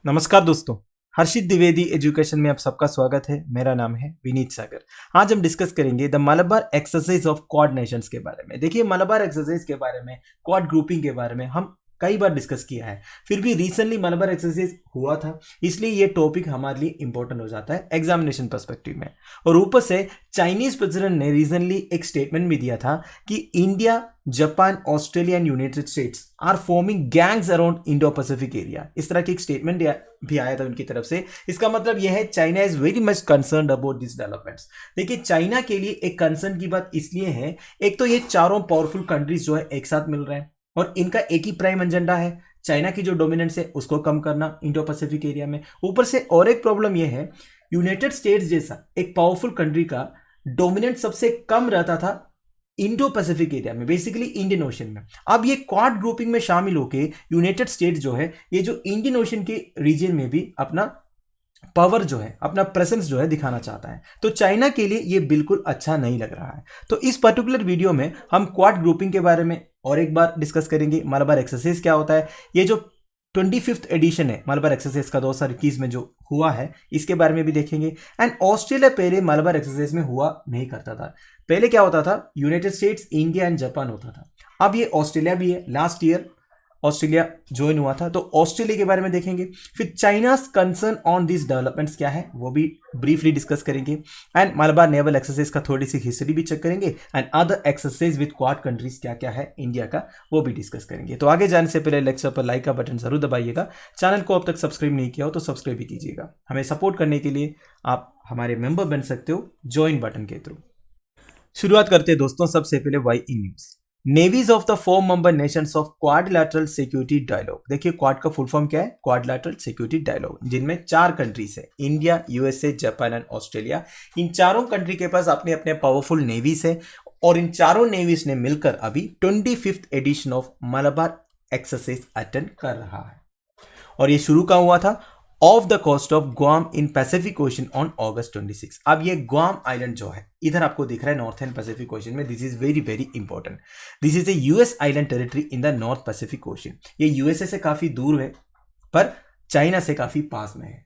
नमस्कार दोस्तों। हर्षित द्विवेदी एजुकेशन में आप सबका स्वागत है। मेरा नाम है विनीत सागर। आज हम डिस्कस करेंगे the Malabar exercise of quad Nations के बारे में। देखिए, मलबार एक्सरसाइज के बारे में, क्वाड ग्रुपिंग के बारे में हम कई बार डिस्कस किया है। फिर भी रिसेंटली मलबार एक्सरसाइज हुआ था, इसलिए ये टॉपिक हमारे लिए इंपॉर्टेंट हो जाता है एग्जामिनेशन पर्सपेक्टिव में। और ऊपर से चाइनीज प्रेसिडेंट ने रिसेंटली एक स्टेटमेंट भी दिया था कि India, Japan, Australia and United States are forming gangs around Indo Pacific area. इस तरह की एक स्टेटमेंट भी आया था उनकी तरफ से। इसका मतलब यह है China is very much concerned about this developments. देखिए, चाइना के लिए एक कंसर्न की बात इसलिए है, एक तो ये चारों पावरफुल कंट्रीज जो है एक साथ मिल रहे हैं और इनका एक ही प्राइम एजेंडा है, चाइना की जो डोमिनेंस है उसको कम करना इंडो पैसिफिक एरिया में। ऊपर से और एक प्रॉब्लम यह है, यूनाइटेड स्टेट्स जैसा एक पावरफुल कंट्री का डोमिनेंट सबसे कम रहता था इंडो पैसिफिक एरिया में, बेसिकली इंडियन ओशन में। अब ये क्वाड ग्रुपिंग में शामिल होके यूनाइटेड स्टेट्स जो है, ये जो इंडियन ओशन के रीजन में भी अपना पावर जो है, अपना प्रेजेंस जो है दिखाना चाहता है। तो चाइना के लिए ये बिल्कुल अच्छा नहीं लग रहा है। तो इस पर्टिकुलर वीडियो में हम क्वाड ग्रुपिंग के बारे में और एक बार डिस्कस करेंगे। मलबार एक्सरसाइज क्या होता है, ये जो 25th एडिशन है मलबार एक्सरसाइज का 2021 में जो हुआ है, इसके बारे में भी देखेंगे। एंड ऑस्ट्रेलिया पहले मलबार एक्सरसाइज में हुआ नहीं करता था। पहले क्या होता था, United states, India and Japan होता था। अब ये ऑस्ट्रेलिया भी है। लास्ट ईयर ऑस्ट्रेलिया ज्वाइन हुआ था, तो ऑस्ट्रेलिया के बारे में देखेंगे। फिर China's concern on this developments क्या है वो भी ब्रीफली डिस्कस करेंगे। एंड मलबार नेवल एक्सरसाइज का थोड़ी सी हिस्ट्री भी चेक करेंगे। And other exercise with quad countries क्या क्या है इंडिया का, वो भी डिस्कस करेंगे। तो आगे जाने से पहले लेक्चर पर लाइक का बटन जरूर दबाइएगा। चैनल को अब तक सब्सक्राइब नहीं किया हो तो सब्सक्राइब भी कीजिएगा। हमें सपोर्ट करने के लिए आप हमारे मेंबर बन सकते हो ज्वाइन बटन के थ्रू। शुरुआत करते हैं दोस्तों, सबसे पहले why in news. Navies of the 4 member nations of quadrilateral security dialogue. देखिए, क्वाड का फुल फॉर्म क्या है, क्वाड्रिलेटरल सिक्योरिटी डायलॉग, जिनमें 4 कंट्रीज है, India, USA, Japan and Australia. इन चारों कंट्री के पास अपने अपने पावरफुल नेवीज है और इन चारों नेवीज ने मिलकर अभी 25th edition of Malabar exercise attend कर रहा है। और ये शुरू कहाँ हुआ था, of the coast of Guam in Pacific ocean on August 26। अब ये ग्वाम आइलैंड जो है इधर आपको दिख रहा है नॉर्थर्न पैसिफिक ओशन में। This is very very important. This is a US island territory in the north Pacific ocean. ये यूएसए से काफी दूर है पर चाइना से काफी पास में है।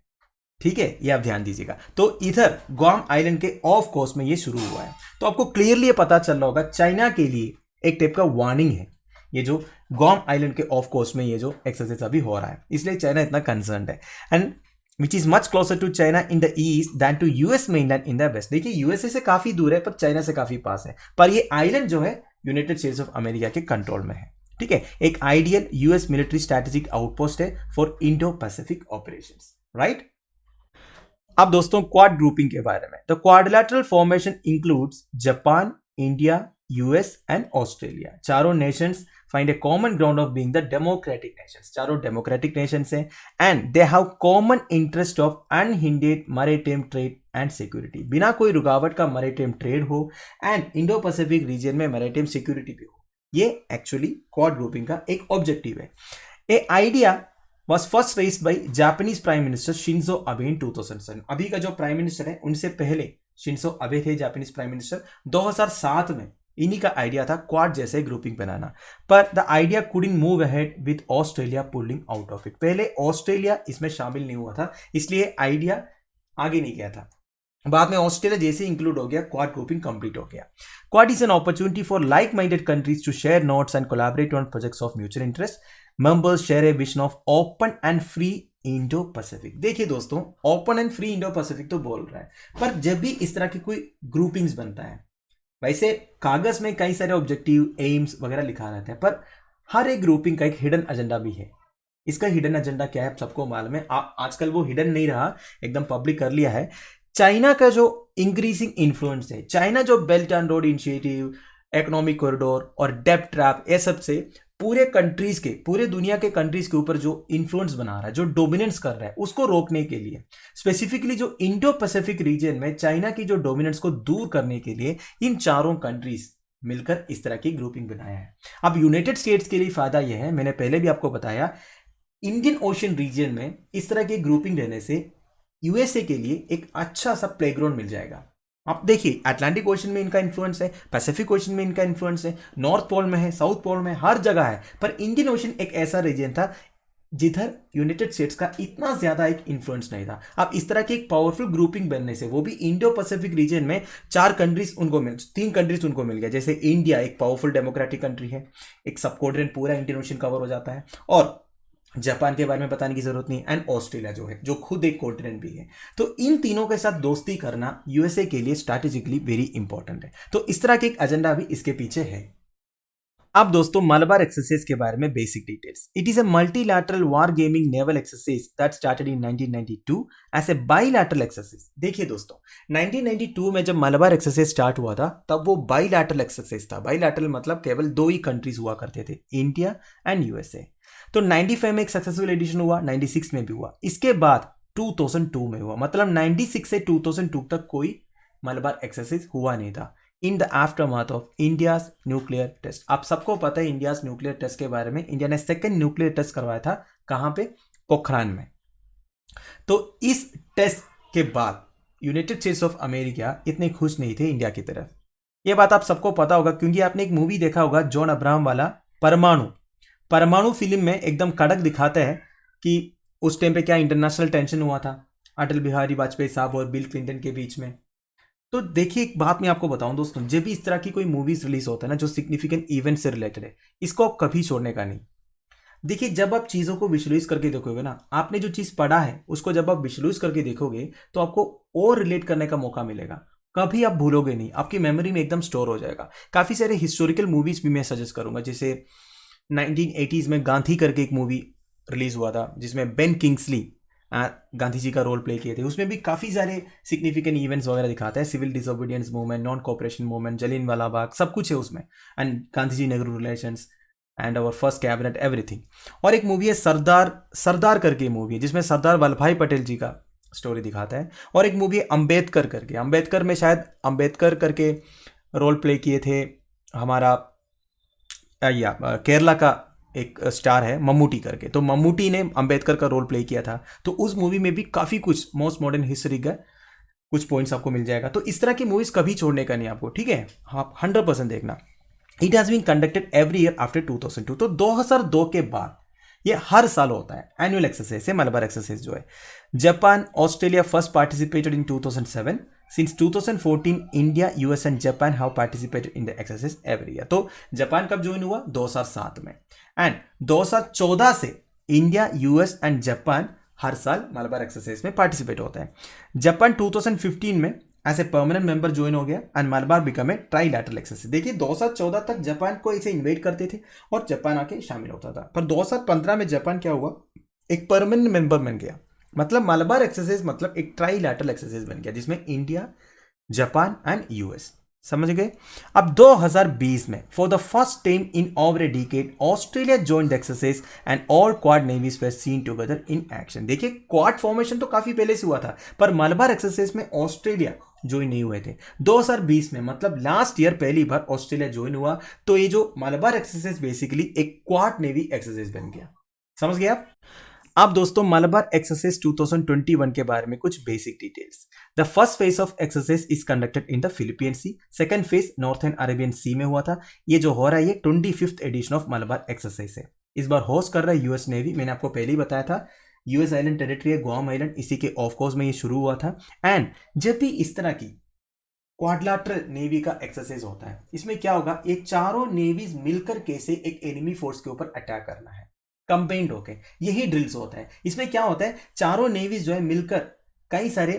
ठीक है, ये आप ध्यान दीजिएगा। तो इधर ग्वाम आइलैंड के ऑफ कोस्ट में ये शुरू हुआ है। तो आपको क्लियरली पता चल रहा होगा चाइना के लिए एक टाइप का वार्निंग है ये जो ग्वाम आइलैंड के ऑफ कोस्ट में ये जो एक्सरसाइज अभी हो रहा है, इसलिए चाइना इतना कंसर्न्ड है। And which is much closer to China in the east than to US mainland in the west. देखिए, यूएसए से काफी दूर है पर चाइना से काफी पास है। पर ये आइलैंड जो है यूनाइटेड स्टेट्स ऑफ अमेरिका के कंट्रोल में है। ठीक है, एक ideal US military strategic outpost है for Indo Pacific operations, right. अब दोस्तों क्वाड ग्रुपिंग के बारे में, तो quadrilateral formation includes Japan, India, US and Australia. चारों nations find a common ground of being the democratic nations। चारों डेमोक्रेटिक नेशंस हैं and they have common interest of unhindered maritime trade and security। बिना कोई रुकावट का maritime trade हो and Indo Pacific region में maritime security भी हो। ये एक्चुअली क्वाड ग्रुपिंग का एक ऑब्जेक्टिव है। ए idea was first raised by Japanese Prime Minister Shinzo Abe in 2007। अभी का जो प्राइम मिनिस्टर है उनसे पहले शिंजो अबे थे जापानीज प्राइम मिनिस्टर। 2007 में इन्हीं का आइडिया था क्वाड जैसे ग्रुपिंग बनाना, पर the idea couldn't move ahead with Australia pulling out of it. पहले ऑस्ट्रेलिया इसमें शामिल नहीं हुआ था, इसलिए आइडिया आगे नहीं गया था। बाद में ऑस्ट्रेलिया जैसे इंक्लूड हो गया, क्वाड ग्रुपिंग कंप्लीट हो गया। Quad is an opportunity for like minded countries to share notes and collaborate on projects of mutual interest. Members share a vision of open and free Indo Pacific. देखिए दोस्तों, open and free Indo Pacific तो बोल रहा है, पर जब भी इस तरह की कोई ग्रुपिंग्स बनता है, वैसे कागज में कई सारे ऑब्जेक्टिव, एम्स वगैरह लिखा रहता है, पर हर एक ग्रुपिंग का एक हिडन एजेंडा भी है। इसका हिडन एजेंडा क्या है सबको मालूम है। आजकल वो हिडन नहीं रहा, एकदम पब्लिक कर लिया है। चाइना का जो इंक्रीजिंग इन्फ्लुएंस है, चाइना जो belt and road initiative, economic corridor और डेब्ट ट्रैप, ये सब से पूरे कंट्रीज के, पूरे दुनिया के कंट्रीज के ऊपर जो इन्फ्लुएंस बना रहा है, जो डोमिनेंस कर रहा है, उसको रोकने के लिए, स्पेसिफिकली जो इंडो पैसिफिक रीजन में चाइना की जो डोमिनेंस को दूर करने के लिए इन चारों कंट्रीज मिलकर इस तरह की ग्रुपिंग बनाया है। अब यूनाइटेड स्टेट्स के लिए फायदा यह है, मैंने पहले भी आपको बताया, इंडियन ओशन रीजन में इस तरह की ग्रुपिंग रहने से यूएसए के लिए एक अच्छा सा प्लेग्राउंड मिल जाएगा। आप देखिए, अटलांटिक ओशन में इनका इन्फ्लुएंस है, पैसिफिक ओशन में इनका इन्फ्लुएंस है, नॉर्थ पोल में है, साउथ पोल में, हर जगह है। पर इंडियन ओशन एक ऐसा रीजन था जिधर यूनाइटेड स्टेट्स का इतना ज्यादा एक इन्फ्लुएंस नहीं था। अब इस तरह की एक पावरफुल ग्रुपिंग बनने से, वो भी इंडो पैसिफिक रीजन में 3 कंट्रीज उनको मिल गया। जैसे इंडिया एक पावरफुल डेमोक्रेटिक कंट्री है, एक सब कॉर्डिनेट पूरा इंडियन ओशन कवर हो जाता है, और जापान के बारे में बताने की जरूरत नहीं, एंड ऑस्ट्रेलिया जो है, जो खुद एक कॉन्टिनेंट भी है। तो इन तीनों के साथ दोस्ती करना यूएसए के लिए स्ट्रैटेजिकली वेरी इंपॉर्टेंट है। तो इस तरह के एक एजेंडा भी इसके पीछे है। अब दोस्तों मलबार एक्सरसाइज के बारे में basic details. It is a multilateral war gaming naval exercise that started in 1992 as a bilateral exercise. देखिए दोस्तों, 1992 में जब मलबार एक्सरसाइज स्टार्ट हुआ था तब वो बाइलैटरल एक्सरसाइज था। बाइलैटरल मतलब केवल 2 ही कंट्रीज हुआ करते थे, इंडिया एंड यूएसए। तो 95 में एक सक्सेसफुल एडिशन हुआ, 96 में भी हुआ, इसके बाद 2002 में हुआ। मतलब 96 से 2002 तक कोई मलबार एक्सरसाइज हुआ नहीं था। In the aftermath of India's nuclear test. आप सबको पता है इंडियाज न्यूक्लियर टेस्ट के बारे में। इंडिया ने सेकेंड न्यूक्लियर टेस्ट करवाया था, कहां पे? पोखरान में। तो इस टेस्ट के बाद यूनाइटेड स्टेट्स ऑफ अमेरिका इतने खुश नहीं थे इंडिया की तरफ। यह बात आप सबको पता होगा क्योंकि आपने एक मूवी देखा होगा जॉन अब्राहम वाला, परमाणु। परमाणु फिल्म में एकदम कड़क दिखाते हैं कि उस टाइम पे क्या इंटरनेशनल टेंशन हुआ था अटल बिहारी वाजपेयी साहब और बिल क्लिंटन के बीच में। तो देखिए, एक बात मैं आपको बताऊं दोस्तों, जब भी इस तरह की कोई मूवीज रिलीज होता है ना जो सिग्निफिकेंट इवेंट से रिलेटेड है, इसको आप कभी छोड़ने का नहीं। देखिए, जब आप चीज़ों को विजुअलाइज करके देखोगे ना, आपने जो चीज़ पढ़ा है उसको जब आप विजुअलाइज करके देखोगे तो आपको और रिलेट करने का मौका मिलेगा। कभी आप भूलोगे नहीं, आपकी मेमोरी में एकदम स्टोर हो जाएगा। काफ़ी सारे हिस्टोरिकल मूवीज भी मैं सजेस्ट करूंगा। जैसे 1980s में गांधी करके एक मूवी रिलीज हुआ था जिसमें बेन किंग्सली गांधी जी का रोल प्ले किए थे। उसमें भी काफ़ी सारे सिग्निफिकेंट इवेंट्स वगैरह दिखाते हैं, civil disobedience movement, non cooperation movement, Jallianwala Bagh, सब कुछ है उसमें, and Gandhi ji Nehru relations and our first cabinet, everything. और एक मूवी है सरदार, सरदार करके मूवी है जिसमें सरदार वल्लभ भाई पटेल जी का स्टोरी दिखाता है। और एक मूवी है अम्बेडकर करके, अम्बेडकर में शायद अम्बेडकर करके रोल प्ले किए थे हमारा या केरला का एक स्टार है मम्मूटी करके। तो मम्मूटी ने अंबेडकर का रोल प्ले किया था। तो उस मूवी में भी काफ़ी कुछ मोस्ट मॉडर्न हिस्ट्री का कुछ पॉइंट्स आपको मिल जाएगा। तो इस तरह की मूवीज कभी छोड़ने का नहीं आपको, ठीक है? हाँ, 100% देखना। It has been conducted every year after 2002। तो 2002 के बाद ये हर साल होता है एनुअल एक्सरसाइज है, मलबार एक्सरसाइज जो है। Japan, Australia first participated in 2007। Since 2014, India, US and Japan have participated in the exercise every year. तो जापान कब ज्वाइन हुआ? 2007 में। एंड 2014 से इंडिया, यूएस एंड जापान हर साल मलबार एक्सरसाइज में पार्टिसिपेट होता है। जापान 2015 में as a permanent member join हो गया and Malabar become a trilateral exercise. देखिए, 2014 तक जापान को इसे इन्वाइट करते थे और जापान आके शामिल होता था, पर 2015 में जापान क्या हुआ? एक परमानेंट मेंबर बन गया। मतलब मलबार एक्सरसाइज मतलब एक ट्राइलैटरल एक्सरसाइज बन गया जिसमें इंडिया, जापान एंड यूएस। समझ गए? अब 2020 में for the first time in over a decade Australia joined the exercise and all Quad navies were seen together in action. देखिए, क्वाड फॉर्मेशन तो काफी पहले से हुआ था, पर मलबार एक्सरसाइज में ऑस्ट्रेलिया ज्वाइन नहीं हुए थे। 2020 में मतलब लास्ट ईयर पहली बार ऑस्ट्रेलिया ज्वाइन हुआ। तो ये जो मलबार एक्सरसाइज बेसिकली एक क्वाड नेवी एक्सरसाइज बन गया। समझ गए आप? अब दोस्तों मलबार एक्सरसाइज 2021 के बारे में कुछ basic details. The first phase of exercise is conducted in the Philippine sea. Second phase northern Arabian sea में हुआ था। ये जो हो रहा है ये 25th edition of Malabar exercise है। इस बार होस्ट कर रहा है यूएस नेवी। मैंने आपको पहले ही बताया था यूएस आइलैंड टेरिटरी है, गुआम आइलैंड, इसी के ऑफ कोर्स में ये शुरू हुआ था। एंड जब भी इस तरह की क्वाड्रिलेटरल नेवी का एक्सरसाइज होता है, इसमें क्या होगा? ये चारों नेवीज मिलकर कैसे एक एनिमी फोर्स के ऊपर अटैक करना है, कंबाइंड होके, यही ड्रिल्स होता है। इसमें क्या होता है? चारों नेवीज जो है मिलकर कई सारे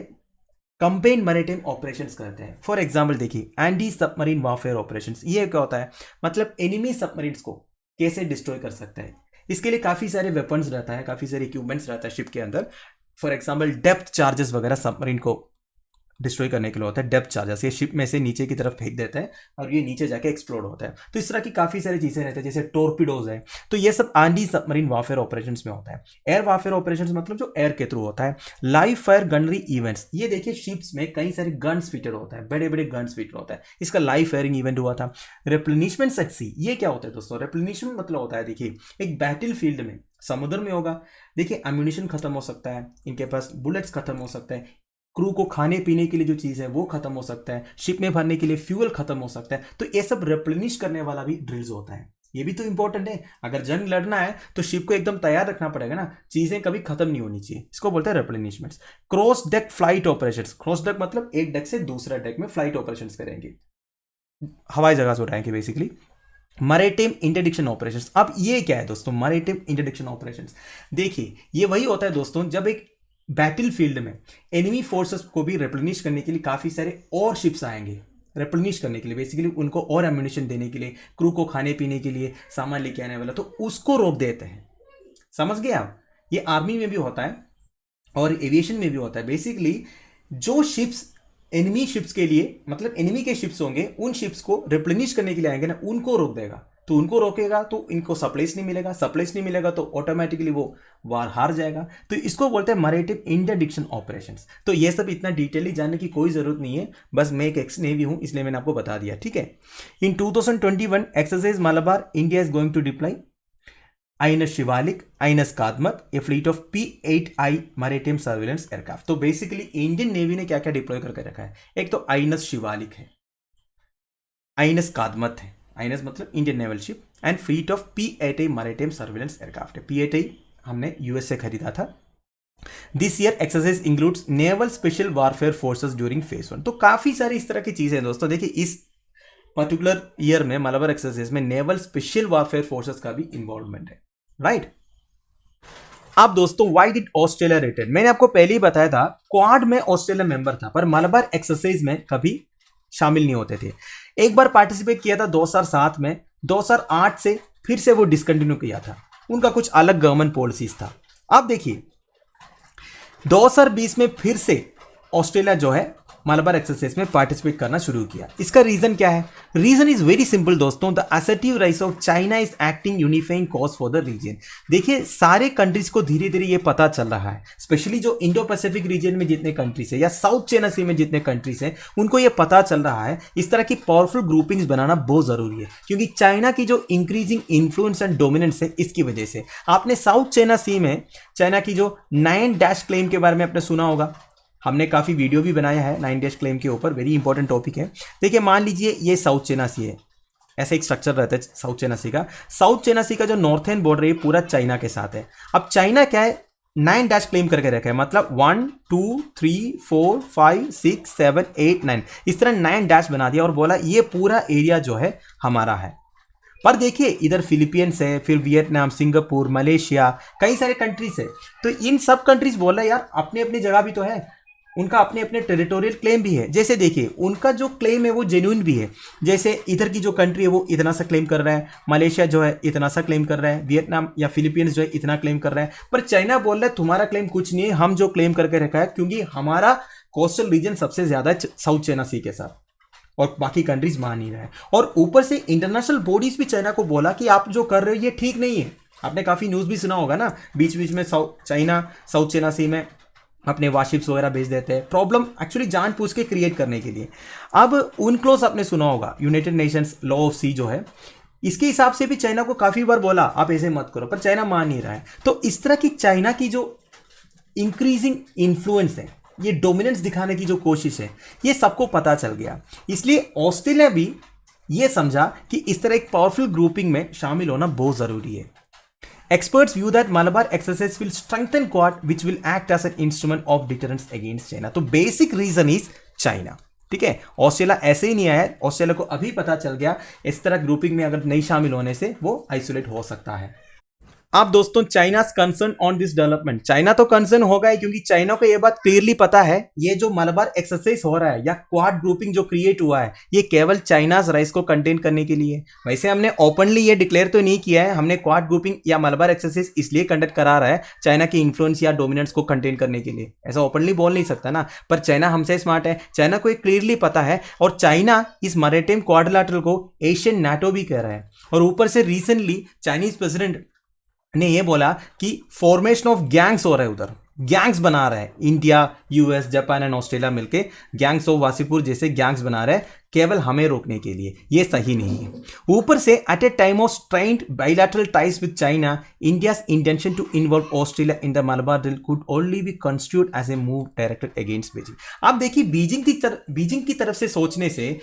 कंबाइंड मैरीटाइम ऑपरेशंस करते हैं। फॉर एग्जांपल देखिए, एंटी सबमरीन वारफेयर ऑपरेशंस। ये क्या होता है? मतलब एनिमी सबमरीन्स को कैसे डिस्ट्रॉय कर सकता है। इसके लिए काफी सारे वेपन्स रहता है, काफी सारे इक्विपमेंट्स रहता है शिप के अंदर। फॉर एग्जाम्पल डेप्थ चार्जेस वगैरह सबमरीन को डिस्ट्रॉय करने के लिए होता है। डेप्थ चार्जेस, ये शिप में से नीचे की तरफ फेंक देता है और ये नीचे जाके एक्सप्लोड होता है। तो इस तरह की काफी सारी चीजें रहती है, जैसे टोर्पिडोज है। तो ये सब एंटी सबमरीन वारफेयर ऑपरेशंस में होता है। एयर वारफेयर ऑपरेशंस मतलब जो एयर के थ्रू होता है। लाइव फायर गनरी इवेंट्स, ये देखिए शिप्स में कई सारे गन्स फिटेड होता है, बड़े बड़े गन्स फिटेड होता है। इसका लाइव फायरिंग इवेंट हुआ था। रिप्लेनिशमेंट एट सी, ये क्या होता है दोस्तों? रिप्लेनिशमेंट मतलब होता है, देखिए एक बैटल फील्ड में, समुद्र में होगा, देखिए एम्यूनिशन खत्म हो सकता है, इनके पास बुलेट्स खत्म हो सकता है, क्रू को खाने पीने के लिए जो चीज़ है वो खत्म हो सकता है, शिप में भरने के लिए फ्यूल खत्म हो सकता है। तो ये सब रिप्लेनिश करने वाला भी ड्रिल्स होता है। ये भी तो इंपॉर्टेंट है। अगर जंग लड़ना है तो शिप को एकदम तैयार रखना पड़ेगा ना, चीजें कभी खत्म नहीं होनी चाहिए। इसको बोलते हैं replenishments. Cross deck flight operations, cross deck मतलब एक डेक से दूसरा डेक में फ्लाइट ऑपरेशंस करेंगे, हवाई जहाज उड़ाएंगे बेसिकली। मैरीटाइम इंटरडिक्शन ऑपरेशंस, अब ये क्या है दोस्तों मैरीटाइम इंटरडिक्शन ऑपरेशंस? देखिए ये वही होता है दोस्तों जब एक बैटल फील्ड में एनिमी फोर्सेस को भी रिप्लेनिश करने के लिए काफी सारे और शिप्स आएंगे, रिप्लेनिश करने के लिए, बेसिकली उनको और एम्यूनिशन देने के लिए, क्रू को खाने पीने के लिए सामान लेके आने वाला, तो उसको रोक देते हैं। समझ गए आप? ये आर्मी में भी होता है और एविएशन में भी होता है। बेसिकली जो शिप्स एनिमी शिप्स के लिए, मतलब एनिमी के शिप्स होंगे, उन शिप्स को रिप्लेनिश करने के लिए आएंगे ना, उनको रोक देगा। तो उनको रोकेगा तो इनको सप्लाईज नहीं मिलेगा, सप्लाईज नहीं मिलेगा तो ऑटोमेटिकली वो वार हार जाएगा। तो इसको बोलते हैं मैरीटाइम इंटरडिक्शन ऑपरेशंस। तो ये सब इतना डिटेली जानने की कोई जरूरत नहीं है, बस मैं एक एक्स नेवी हूं इसलिए मैंने आपको बता दिया, ठीक है। In 2021 exercise Malabar India is going to deploy INS Shivalik, INS Kadmatt, a fleet of P-8I maritime surveillance aircraft. तो बेसिकली इंडियन नेवी ने क्या क्या डिप्लॉय करके रखा है? एक तो INS शिवालिक है, INS कादमत है, INS मतलब Indian naval ship, and fleet of P-8I maritime surveillance aircraft है। P-8I हमने यूएस से खरीदा था। This year exercise includes naval special warfare forces during phase 1। तो काफी सारी इस तरह की चीजें हैं दोस्तों। देखिए इस पर्टिकुलर ईयर में मलाबार एक्सरसाइज में नेवल स्पेशल वारफेयर फोर्सेस का भी इन्वॉल्वमेंट है, राइट। अब दोस्तों व्हाई डिड ऑस्ट्रेलिया रिटर्न? मैंने आपको पहले ही बताया था क्वाड में ऑस्ट्रेलिया मेंबर था पर मलाबार एक्सरसाइज में कभी शामिल नहीं होते थे। एक बार पार्टिसिपेट किया था 2007 में, 2008 से फिर से वो डिसकंटिन्यू किया था, उनका कुछ अलग गवर्नमेंट पॉलिसीज था। अब देखिए 2020 में फिर से ऑस्ट्रेलिया जो है मलाबार एक्सरसाइज में पार्टिसिपेट करना शुरू किया। इसका रीजन क्या है? रीजन इज वेरी सिंपल दोस्तों, the assertive rise of China is acting unifying cause for the region. देखिए सारे कंट्रीज को धीरे धीरे ये पता चल रहा है, स्पेशली जो इंडो पैसिफिक रीजन में जितने कंट्रीज है या साउथ चाइना सी में जितने कंट्रीज हैं, उनको ये पता चल रहा है इस तरह की पावरफुल ग्रुपिंग्स बनाना बहुत जरूरी है, क्योंकि चाइना की जो इंक्रीजिंग इन्फ्लुएंस एंड डोमिनेंस है इसकी वजह से। आपने साउथ चाइना सी में चाइना की जो 9 डैश क्लेम के बारे में आपने सुना होगा, हमने काफ़ी वीडियो भी बनाया है 9 डैश क्लेम के ऊपर, वेरी इंपॉर्टेंट टॉपिक है। देखिए मान लीजिए ये साउथ चाइना सी है, ऐसा एक स्ट्रक्चर रहता है साउथ चाइना सी का। साउथ चाइना सी का जो नॉर्थर्न बॉर्डर है पूरा चाइना के साथ है। अब चाइना क्या है 9 डैश क्लेम करके रखा है, मतलब 1 2 3 4 5 6 7 8 9 इस तरह 9 डैश बना दिया और बोला ये पूरा एरिया जो है हमारा है। पर देखिए इधर फिलीपींस है, फिर वियतनाम, सिंगापुर, मलेशिया, कई सारे कंट्रीज है। तो इन सब कंट्रीज बोला यार अपनी अपनी जगह भी तो है, उनका अपने अपने टेरिटोरियल क्लेम भी है। जैसे देखिए उनका जो क्लेम है वो जेन्युइन भी है, जैसे इधर की जो कंट्री है वो इतना सा क्लेम कर रहा है, मलेशिया जो है इतना सा क्लेम कर रहा है, वियतनाम या फिलीपींस जो है इतना क्लेम कर रहा है। पर चाइना बोल रहा है तुम्हारा क्लेम कुछ नहीं है, हम जो क्लेम करके रखा है, क्योंकि हमारा कोस्टल रीजन सबसे ज्यादा है साउथ चाइना सी के साथ और बाकी कंट्रीज मान नहीं रहा है। और ऊपर से इंटरनेशनल बॉडीज भी चाइना को बोला कि आप जो कर रहे हो ये ठीक नहीं है। आपने काफी न्यूज भी सुना होगा ना, बीच बीच में साउथ चाइना सी में अपने वारशिप्स वगैरह भेज देते हैं, प्रॉब्लम एक्चुअली जानबूझ के क्रिएट करने के लिए। अब UNCLOS आपने सुना होगा, यूनाइटेड नेशंस लॉ ऑफ सी जो है, इसके हिसाब से भी चाइना को काफी बार बोला आप ऐसे मत करो, पर चाइना मान नहीं रहा है। तो इस तरह की चाइना की जो इंक्रीजिंग इन्फ्लुएंस है, ये डोमिनेंस दिखाने की जो कोशिश है, ये सबको पता चल गया। इसलिए ऑस्ट्रेलिया भी ये समझा कि इस तरह एक पावरफुल ग्रुपिंग में शामिल होना बहुत जरूरी है। Experts view that Malabar exercise will strengthen Quad, which will act as an instrument of deterrence against China. तो basic reason is China. ठीक है, ऑस्ट्रेलिया ऐसे ही नहीं आया, ऑस्ट्रेलिया को अभी पता चल गया इस तरह ग्रुपिंग में अगर नहीं शामिल होने से वो आइसोलेट हो सकता है। अब दोस्तों China concern on this development, China तो कंसर्न होगा ही, क्योंकि चाइना को यह बात क्लियरली पता है ये जो मलाबार एक्सरसाइज हो रहा है या क्वाड ग्रुपिंग जो क्रिएट हुआ है ये केवल चाइनाज राइस को कंटेन करने के लिए। वैसे हमने ओपनली ये डिक्लेयर तो नहीं किया है, हमने क्वाड ग्रुपिंग या मलाबार एक्सरसाइज इसलिए कंडक्ट करा रहा है चाइना की इन्फ्लुएंस या डोमिनेंस को कंटेन करने के लिए, ऐसा ओपनली बोल नहीं सकता ना। पर चाइना हमसे स्मार्ट है, चाइना को एक क्लियरली पता है, और चाइना इस मैरीटाइम क्वाड्रिलेटरल को एशियन नाटो भी कह रहा है। और ऊपर से रिसेंटली चाइनीज प्रेसिडेंट ने ये बोला कि फॉर्मेशन ऑफ गैंग्स हो रहा है, उधर गैंग्स बना रहा है India, US, Japan and Australia मिलके गैंग्स ऑफ वासीपुर जैसे गैंग्स बना रहे हैं केवल हमें रोकने के लिए। ये सही नहीं है। ऊपर से at a time of strained bilateral ties with China, India's intention to involve Australia in the Malabar deal could only be constitute as a move directed against Beijing. आप देखिए बीजिंग की तरफ से सोचने से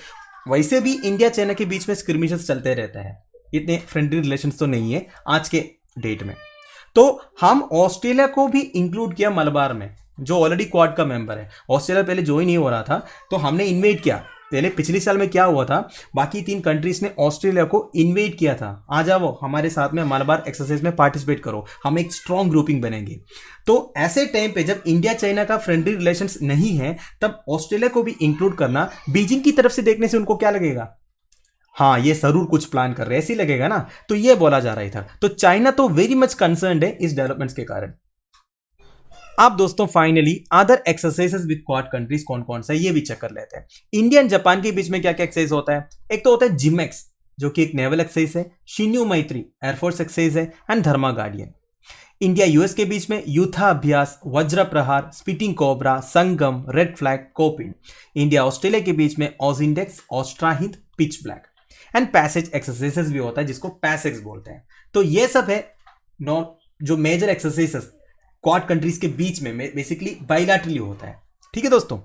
वैसे भी इंडिया चाइना के बीच में स्क्रिमिशेस चलते रहता है, इतने फ्रेंडली रिलेशंस तो नहीं है आज के डेट में। तो हम ऑस्ट्रेलिया को भी इंक्लूड किया मलबार में, जो ऑलरेडी क्वाड का मेंबर है। ऑस्ट्रेलिया पहले ज्वाइन नहीं हो रहा था, तो हमने इन्वाइट किया। पहले पिछले साल में क्या हुआ था, बाकी 3 कंट्रीज ने ऑस्ट्रेलिया को इन्वाइट किया था, आ जाओ हमारे साथ में मलबार एक्सरसाइज में पार्टिसिपेट करो, हम एक स्ट्रॉन्ग ग्रुपिंग बनेंगे। तो ऐसे टाइम पे जब इंडिया चाइना का फ्रेंडली रिलेशंस नहीं है, तब ऑस्ट्रेलिया को भी इंक्लूड करना बीजिंग की तरफ से देखने से उनको क्या लगेगा, हाँ ये जरूर कुछ प्लान कर रहे हैं, ऐसे ही लगेगा ना। तो ये बोला जा रहा था। तो चाइना तो वेरी मच कंसर्न्ड है इस डेवलपमेंट्स के कारण। आप दोस्तों finally other exercises with quad countries कौन कौन सा है ये भी चेक कर लेते हैं। इंडिया एंड जापान के बीच में क्या क्या एक्सरसाइज होता है। एक तो होता है जिमेक्स, जो कि एक नेवल एक्सरसाइज है। शिन्यू मैत्री एयरफोर्स एक्सरसाइज है। And Dharma guardian. India US के बीच में Yudhabhyas, Vajra Prahar, spitting cobra, Sangam, red flag, cope India. India Australia के बीच में AUSINDEX, AustraHind, pitch black. And passage exercises भी होता है, जिसको पैसेक्स बोलते हैं। तो ये सब है जो मेजर एक्सरसाइजेस क्वाड कंट्रीज के बीच में बेसिकली बाइलैटरली होता है। ठीक है दोस्तों,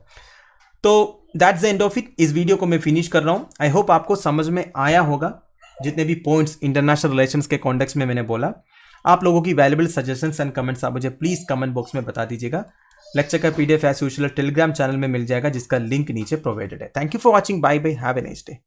तो that's the end of it. इस वीडियो को मैं फिनिश कर रहा हूं। आई होप आपको समझ में आया होगा जितने भी पॉइंट्स इंटरनेशनल रिलेशंस के कॉन्टेक्स्ट में मैंने बोला। आप लोगों की वैल्यूएबल सजेशंस एंड कमेंट्स आप मुझे प्लीज कमेंट बॉक्स में बता दीजिएगा। लेक्चर का PDF as usual Telegram channel में मिल जाएगा, जिसका लिंक नीचे प्रोवाइडेड है। Thank you for watching. Bye bye, have a nice day.